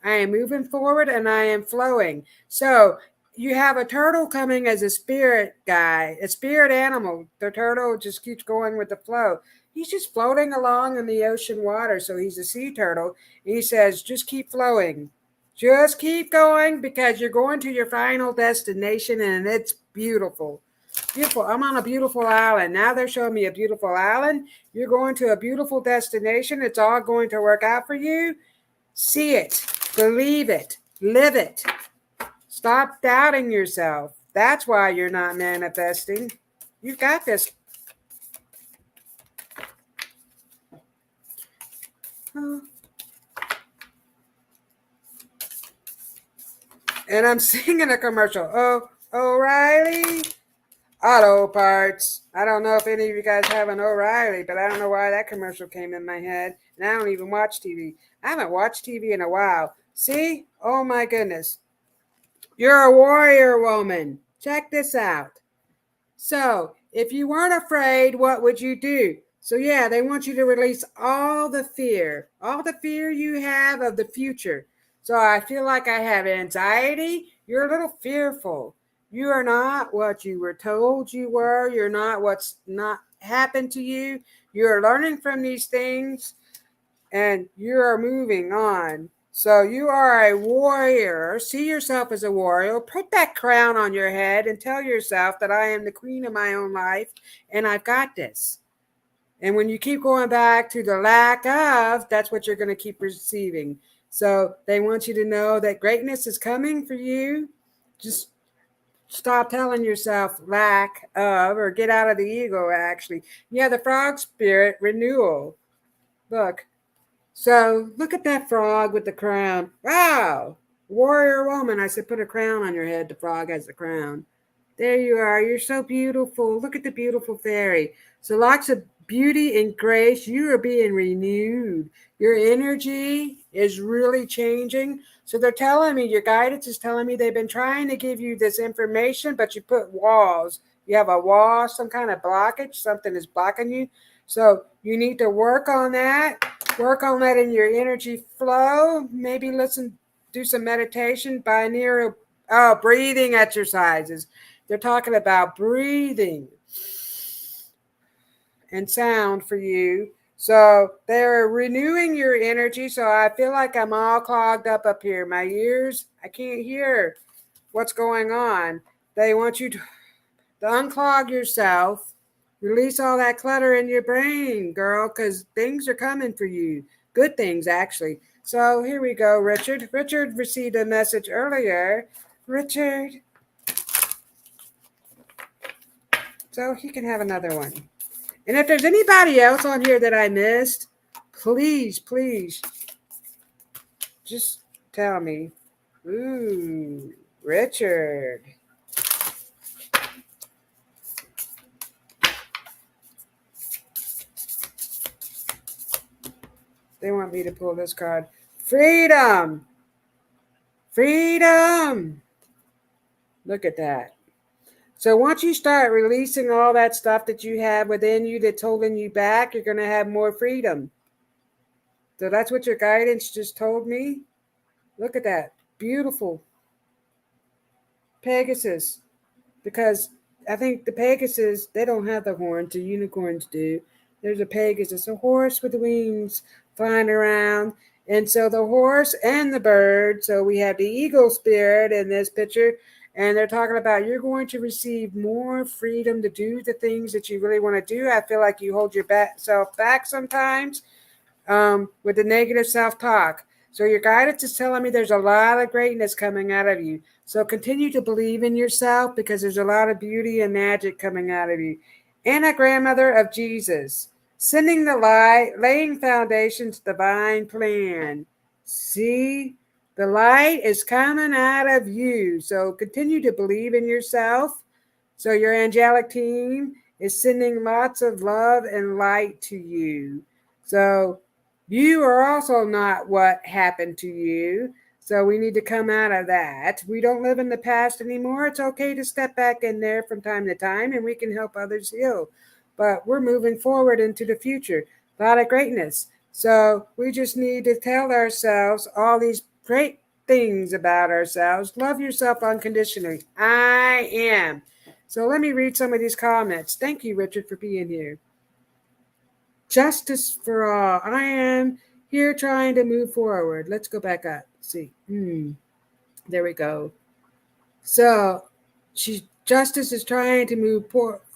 I am moving forward and I am flowing. So you have a turtle coming as a spirit guy, a spirit animal. The turtle just keeps going with the flow. He's just floating along in the ocean water. So he's a sea turtle. He says, just keep flowing. Just keep going because you're going to your final destination and it's beautiful. Beautiful. I'm on a beautiful island. Now they're showing me a beautiful island. You're going to a beautiful destination. It's all going to work out for you. See it, believe it, live it. Stop doubting yourself. That's why you're not manifesting. You've got this. And I'm singing a commercial. Oh, O'Reilly Auto Parts. I don't know if any of you guys have an O'Reilly, but I don't know why that commercial came in my head. And I don't even watch TV. I haven't watched TV in a while. See? Oh my goodness. You're a warrior woman. Check this out. So, if you weren't afraid, what would you do? So, yeah, they want you to release all the fear you have of the future. So, I feel like I have anxiety. You're a little fearful. You are not what you were told you were. You're not what's not happened to you. You're learning from these things. and you are moving on. So you are a warrior. See yourself as a warrior. Put that crown on your head and tell yourself that I am the queen of my own life and I've got this. And when you keep going back to the lack of, that's what you're going to keep receiving. So they want you to know that greatness is coming for you. Just stop telling yourself lack of, or get out of the ego, actually. Yeah, the frog spirit renewal. Look. So look at that frog with the crown. Wow. Warrior woman. I said, put a crown on your head. The frog has a crown. There you are. You're so beautiful. Look at the beautiful fairy. So lots of beauty and grace. You are being renewed. Your energy is really changing. So they're telling me, your guidance is telling me they've been trying to give you this information, but you put walls. You have a wall, some kind of blockage. Something is blocking you. So you need to work on that. Work on letting your energy flow. Maybe do some meditation, binaural breathing exercises. They're talking about breathing and sound for you. So they're renewing your energy. So I feel like I'm all clogged up here. My ears, I can't hear what's going on. They want you to unclog yourself, release all that clutter in your brain, girl, because things are coming for you. Good things, actually. So here we go, Richard. Richard received a message earlier. Richard. So he can have another one. And if there's anybody else on here that I missed, please, just tell me. Ooh, Richard. They want me to pull this card. Freedom. Freedom. Look at that. So once you start releasing all that stuff that you have within you that's holding you back, you're going to have more freedom. So that's what your guidance just told me. Look at that. Beautiful. Pegasus. Because I think the Pegasus, they don't have the horns, the unicorns do. There's a Pegasus, a horse with wings flying around. And so the horse and the bird, so we have the eagle spirit in this picture, and they're talking about you're going to receive more freedom to do the things that you really want to do. I feel like you hold yourself back sometimes with the negative self-talk. So your guidance is telling me there's a lot of greatness coming out of you. So continue to believe in yourself because there's a lot of beauty and magic coming out of you. Anna, grandmother of Jesus, sending the light, laying foundations, divine plan. See, the light is coming out of you. So continue to believe in yourself. So your angelic team is sending lots of love and light to you. So you are also not what happened to you. So we need to come out of that. We don't live in the past anymore. It's okay to step back in there from time to time and we can help others heal. But we're moving forward into the future. A lot of greatness. So we just need to tell ourselves all these great things about ourselves. Love yourself unconditionally. I am. So let me read some of these comments. Thank you, Richard, for being here. Justice for all. I am here trying to move forward. Let's go back up. See. There we go. So justice is trying to move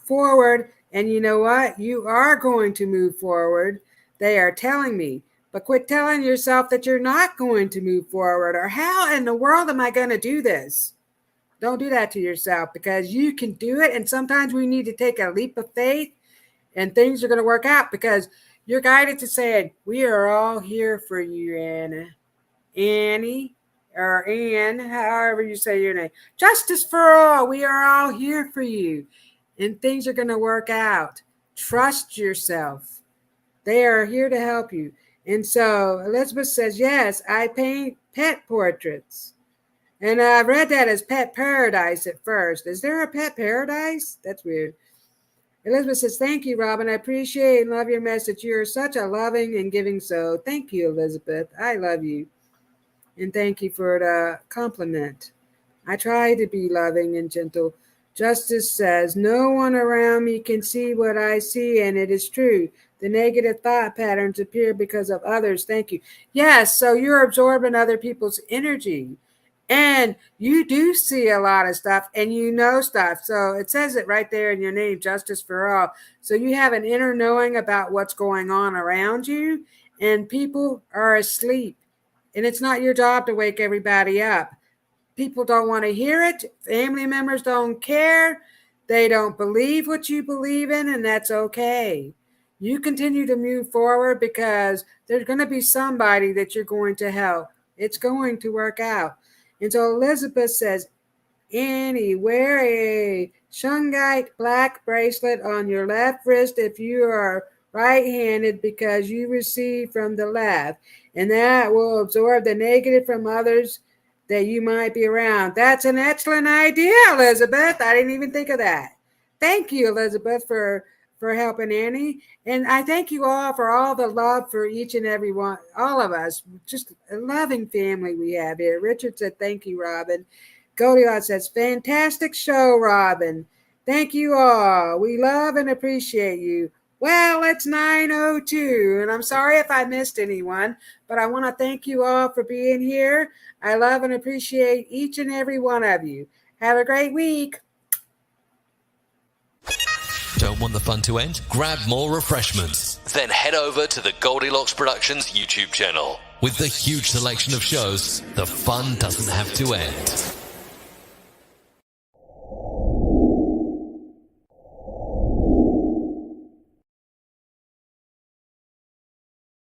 forward. And you know what? You are going to move forward. They are telling me. But quit telling yourself that you're not going to move forward. Or how in the world am I going to do this? Don't do that to yourself because you can do it. And sometimes we need to take a leap of faith and things are going to work out because you're guided to saying, we are all here for you, Anna. Annie or Anne, however you say your name. Justice for all. We are all here for you. And things are going to work out. Trust yourself. They are here to help you. And so Elizabeth says, yes, I paint pet portraits. And I read that as pet paradise at first. Is there a pet paradise? That's weird. Elizabeth says, thank you, Robyn. I appreciate and love your message. You are such a loving and giving soul. Thank you, Elizabeth. I love you. And thank you for the compliment. I try to be loving and gentle. Justice says, no one around me can see what I see, and it is true. The negative thought patterns appear because of others. Thank you. Yes, so you're absorbing other people's energy. And you do see a lot of stuff and you know stuff. So it says it right there in your name, Justice for All. So you have an inner knowing about what's going on around you, and people are asleep. And it's not your job to wake everybody up. People don't want to hear it. Family members don't care. They don't believe what you believe in, and that's okay. You continue to move forward because there's going to be somebody that you're going to help. It's going to work out. And so Elizabeth says, Annie, wear a shungite black bracelet on your left wrist if you are right-handed because you receive from the left, and that will absorb the negative from others that you might be around. That's an excellent idea, Elizabeth. I didn't even think of that. Thank you, Elizabeth, for helping Annie. And I thank you all for all the love for each and every one, all of us. Just a loving family we have here. Richard said, thank you, Robyn. Goldylocks says, fantastic show, Robyn. Thank you all. We love and appreciate you. Well, it's 9:02, and I'm sorry if I missed anyone, but I want to thank you all for being here. I love and appreciate each and every one of you. Have a great week. Don't want the fun to end? Grab more refreshments. Then head over to the Goldylocks Productions YouTube channel. With the huge selection of shows, the fun doesn't have to end.